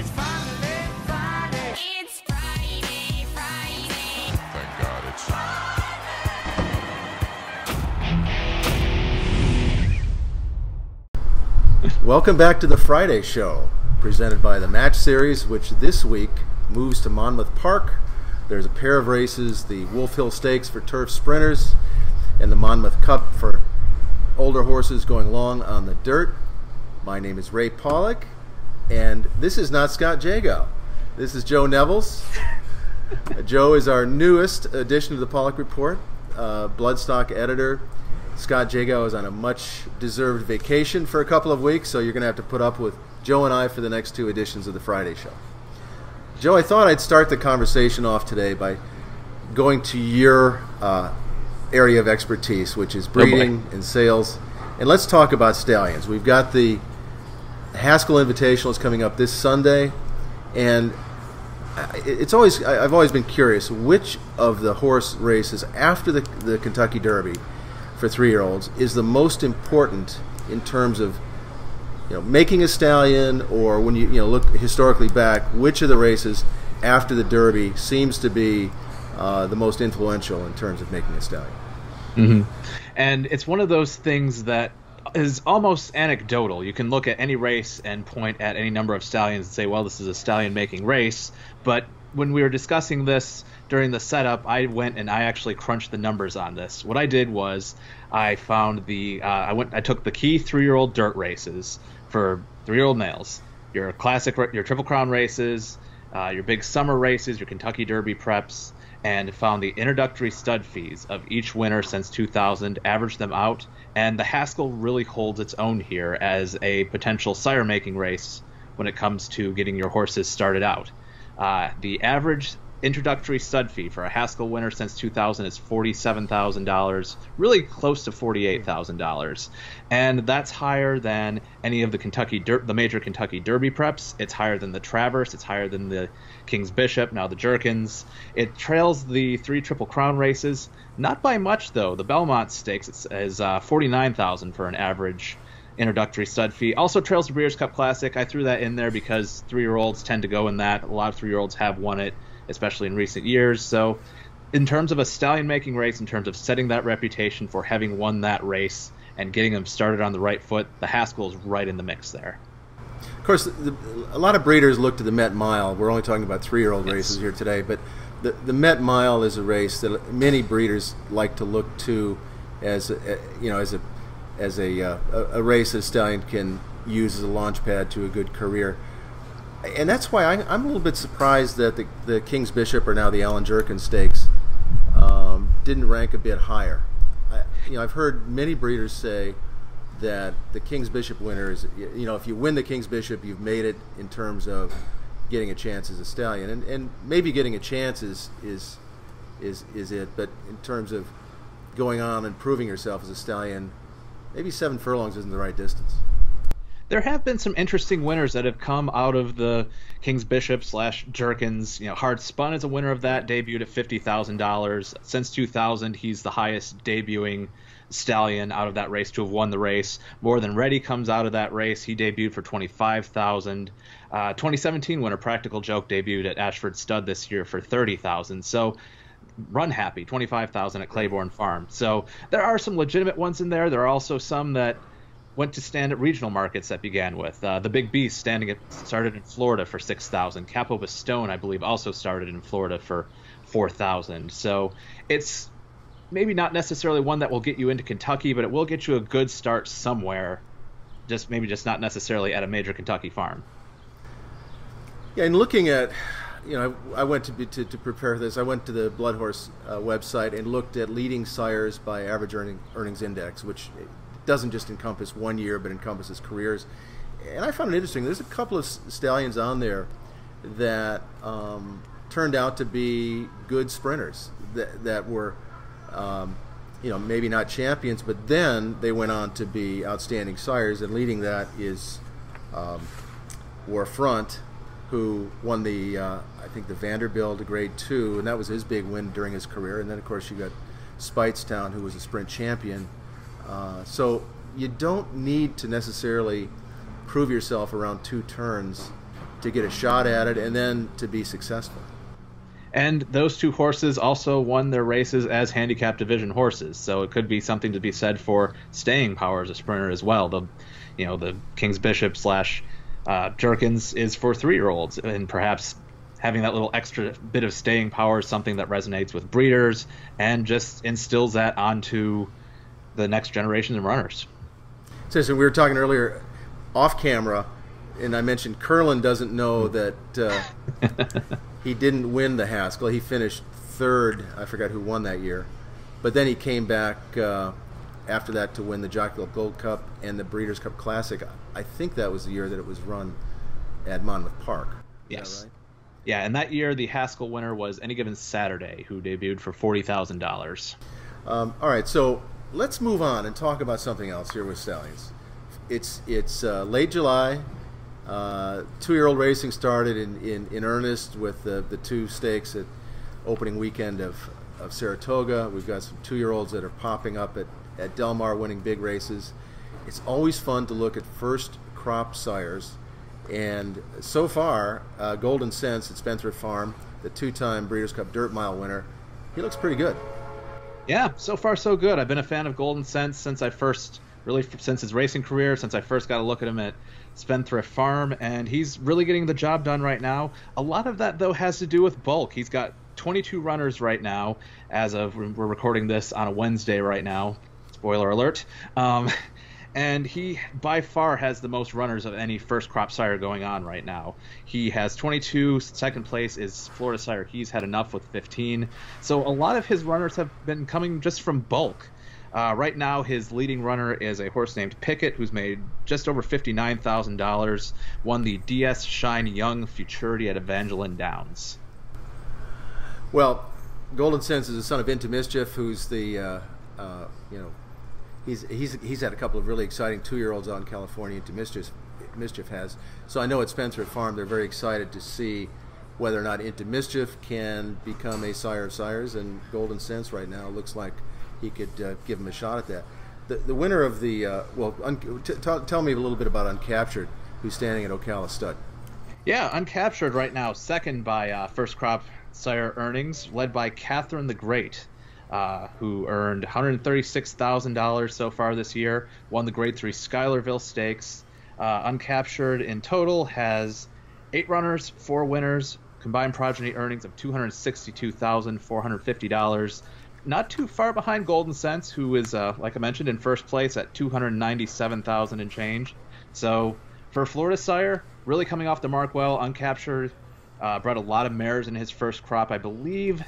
It's finally Friday. It's Friday, Friday. Thank God it's Welcome back to the Friday Show, presented by the Match Series, which this week moves to Monmouth Park. There's a pair of races, the Wolf Hill Stakes for turf sprinters and the Monmouth Cup for older horses going long on the dirt. My name is Ray Paulick, and this is not Scott Jagow. This is Joe Nevills. Joe is our newest addition to the Paulick Report, bloodstock editor. Scott Jagow is on a much-deserved vacation for a couple of weeks, so you're going to have to put up with Joe and I for the next two editions of the Friday Show. Joe, I thought I'd start the conversation off today by going to your area of expertise, which is breeding and sales. And let's talk about stallions. We've got the Haskell Invitational is coming up this Sunday, and I've always been curious which of the horse races after the Kentucky Derby for 3-year-olds is the most important in terms of making a stallion, or when you look historically back, which of the races after the Derby seems to be the most influential in terms of making a stallion. Mm-hmm. And it's one of those things that is almost anecdotal. You can look at any race and point at any number of stallions and say, well, this is a stallion-making race. But when we were discussing this during the setup, I went and I actually crunched the numbers on this. What I did was I found I took the key 3-year-old dirt races for 3-year-old males, your Triple Crown races, your big summer races, your Kentucky Derby preps, and found the introductory stud fees of each winner since 2000, averaged them out, and the Haskell really holds its own here as a potential sire-making race when it comes to getting your horses started out. The average introductory stud fee for a Haskell winner since 2000 is $47,000, really close to $48,000, and that's higher than any of the major Kentucky Derby preps. It's higher than the Traverse. It's higher than the King's Bishop, now the Jerkins. It trails the 3 Triple Crown races, not by much though. The Belmont Stakes is $49,000 for an average introductory stud fee. Also trails the Breeders' Cup Classic. I threw that in there because 3-year-olds tend to go in that. A lot of 3-year-olds have won it, especially in recent years. So in terms of a stallion-making race, in terms of setting that reputation for having won that race and getting them started on the right foot, the Haskell is right in the mix there. Of course, a lot of breeders look to the Met Mile. We're only talking about 3-year-old races here today, but the Met Mile is a race that many breeders like to look to as a race a stallion can use as a launch pad to a good career. And that's why I'm a little bit surprised that the King's Bishop, or now the Alan Jerkin Stakes, didn't rank a bit higher. I've heard many breeders say that the King's Bishop winner is, if you win the King's Bishop, you've made it in terms of getting a chance as a stallion, and maybe getting a chance is it, but in terms of going on and proving yourself as a stallion, maybe 7 furlongs isn't the right distance. There have been some interesting winners that have come out of the King's Bishop / Jerkins. Hard Spun is a winner of that, debuted at $50,000. Since 2000, he's the highest debuting stallion out of that race to have won the race. More Than Ready comes out of that race. He debuted for $25,000. 2017 winner Practical Joke debuted at Ashford Stud this year for $30,000. So Run Happy, $25,000 at Claiborne Farm. So there are some legitimate ones in there. There are also some that went to stand at regional markets that began with. The Big Beast started in Florida for $6,000. Capo Bastone, I believe, also started in Florida for $4,000. So it's maybe not necessarily one that will get you into Kentucky, but it will get you a good start somewhere, just not necessarily at a major Kentucky farm. Yeah, and looking at, I went to prepare this. I went to the Blood Horse website and looked at leading sires by average earnings index, which doesn't just encompass 1 year, but encompasses careers. And I found it interesting. There's a couple of stallions on there that turned out to be good sprinters that were, maybe not champions, but then they went on to be outstanding sires. And leading that is Warfront, who won the Vanderbilt Grade 2, and that was his big win during his career. And then, of course, you got Speightstown, who was a sprint champion. So you don't need to necessarily prove yourself around 2 turns to get a shot at it and then to be successful. And those two horses also won their races as handicap division horses, so it could be something to be said for staying power as a sprinter as well. The King's Bishop / Jerkins is for 3-year-olds, and perhaps having that little extra bit of staying power is something that resonates with breeders and just instills that onto the next generation of runners. So we were talking earlier off camera, and I mentioned Curlin doesn't know that he didn't win the Haskell. He finished third. I forgot who won that year. But then he came back after that to win the Jockey Gold Cup and the Breeders' Cup Classic. I think that was the year that it was run at Monmouth Park. Yes. Is that right? Yeah, and that year the Haskell winner was Any Given Saturday, who debuted for $40,000. All right, so let's move on and talk about something else here with Stallions. It's late July. 2-year-old racing started in earnest with the 2 stakes at opening weekend of Saratoga. We've got some 2-year-olds that are popping up at Del Mar winning big races. It's always fun to look at first crop sires, and so far Golden Sense at Spendthrift Farm, the 2-time Breeders' Cup Dirt Mile winner, he looks pretty good. Yeah, so far so good. I've been a fan of Golden Sense since his racing career, since I first got a look at him at Spendthrift Farm, and he's really getting the job done right now. A lot of that, though, has to do with bulk. He's got 22 runners right now, as of we're recording this on a Wednesday right now. Spoiler alert. And he, by far, has the most runners of any first crop sire going on right now. He has 22. Second place is Florida Sire. He's had enough with 15. So a lot of his runners have been coming just from bulk. Right now, his leading runner is a horse named Pickett, who's made just over $59,000, won the DS Shine Young Futurity at Evangeline Downs. Well, Golden Sense is the son of Into Mischief, who's the, he's had a couple of really exciting 2-year-olds out in California. Into Mischief has. So I know at Spendthrift Farm they're very excited to see whether or not Into Mischief can become a sire of sires, and Golden Sense right now looks like he could give him a shot at that. The winner of the tell me a little bit about Uncaptured, who's standing at Ocala Stud. Yeah, Uncaptured right now, second by first crop sire earnings, led by Catherine the Great, who earned $136,000 so far this year, won the Grade 3 Schuylerville Stakes. Uncaptured in total has 8 runners, 4 winners, combined progeny earnings of $262,450. Not too far behind Golden Sense, who is, like I mentioned, in first place at $297,000 and change. So for Florida Sire, really coming off the mark well. Uncaptured bred a lot of mares in his first crop, I believe.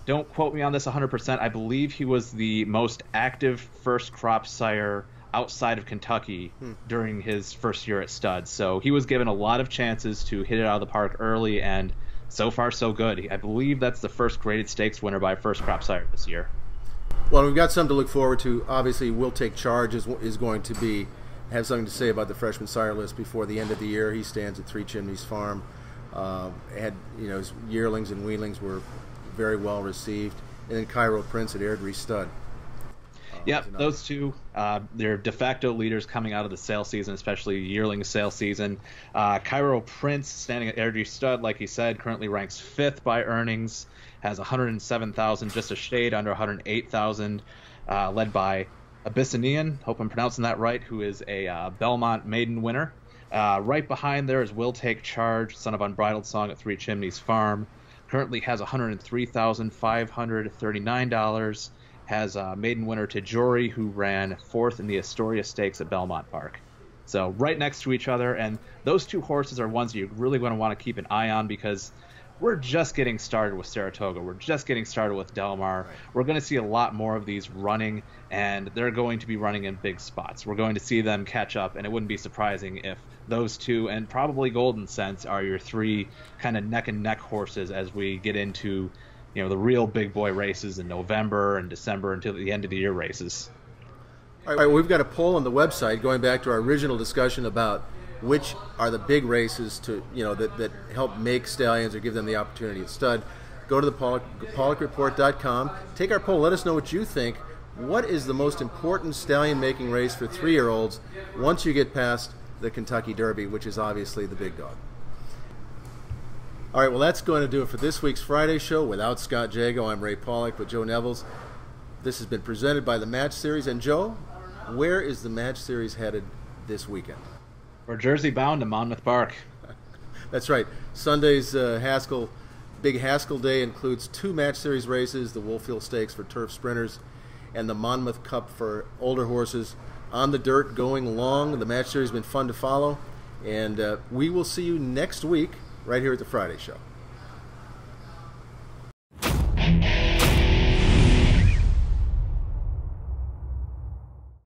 Don't quote me on this 100%. I believe he was the most active first crop sire outside of Kentucky during his first year at stud. So he was given a lot of chances to hit it out of the park early, and so far so good. I believe that's the first graded stakes winner by first crop sire this year. Well, we've got something to look forward to. Obviously, Will Take Charge is going to have something to say about the freshman sire list before the end of the year. He stands at Three Chimneys Farm. His yearlings and weanlings were very well received, and then Cairo Prince at Airdrie Stud. Yep, those two, they're de facto leaders coming out of the sale season, especially yearling sale season. Cairo Prince, standing at Airdrie Stud, like he said, currently ranks 5th by earnings, has 107,000, just a shade under 108,000, led by Abyssinian, hope I'm pronouncing that right, who is a Belmont maiden winner. Right behind there is Will Take Charge, son of Unbridled Song at Three Chimneys Farm. Currently has $103,539. Has a maiden winner Tajori, who ran 4th in the Astoria Stakes at Belmont Park. So right next to each other, and those two horses are ones you're really going to want to keep an eye on, because we're just getting started with Saratoga. We're just getting started with Del Mar. Right. We're going to see a lot more of these running, and they're going to be running in big spots. We're going to see them catch up, and it wouldn't be surprising if those two, and probably Golden Sense, are your 3 kind of neck-and-neck horses as we get into the real big boy races in November and December until the end of the year races. All right, we've got a poll on the website going back to our original discussion about which are the big races that help make stallions or give them the opportunity at stud. Go to the PaulickReport.com. Take our poll. Let us know what you think. What is the most important stallion-making race for 3-year-olds once you get past the Kentucky Derby, which is obviously the big dog. All right, well, that's going to do it for this week's Friday show. Without Scott Jagow, I'm Ray Paulick with Joe Nevills. This has been presented by the Match Series. And Joe, where is the Match Series headed this weekend? We're Jersey bound to Monmouth Park. That's right. Sunday's Big Haskell Day includes 2 Match Series races, the Wolf Hill Stakes for turf sprinters and the Monmouth Cup for older horses. On the dirt, going long. The Match Series has been fun to follow. And we will see you next week right here at the Friday Show.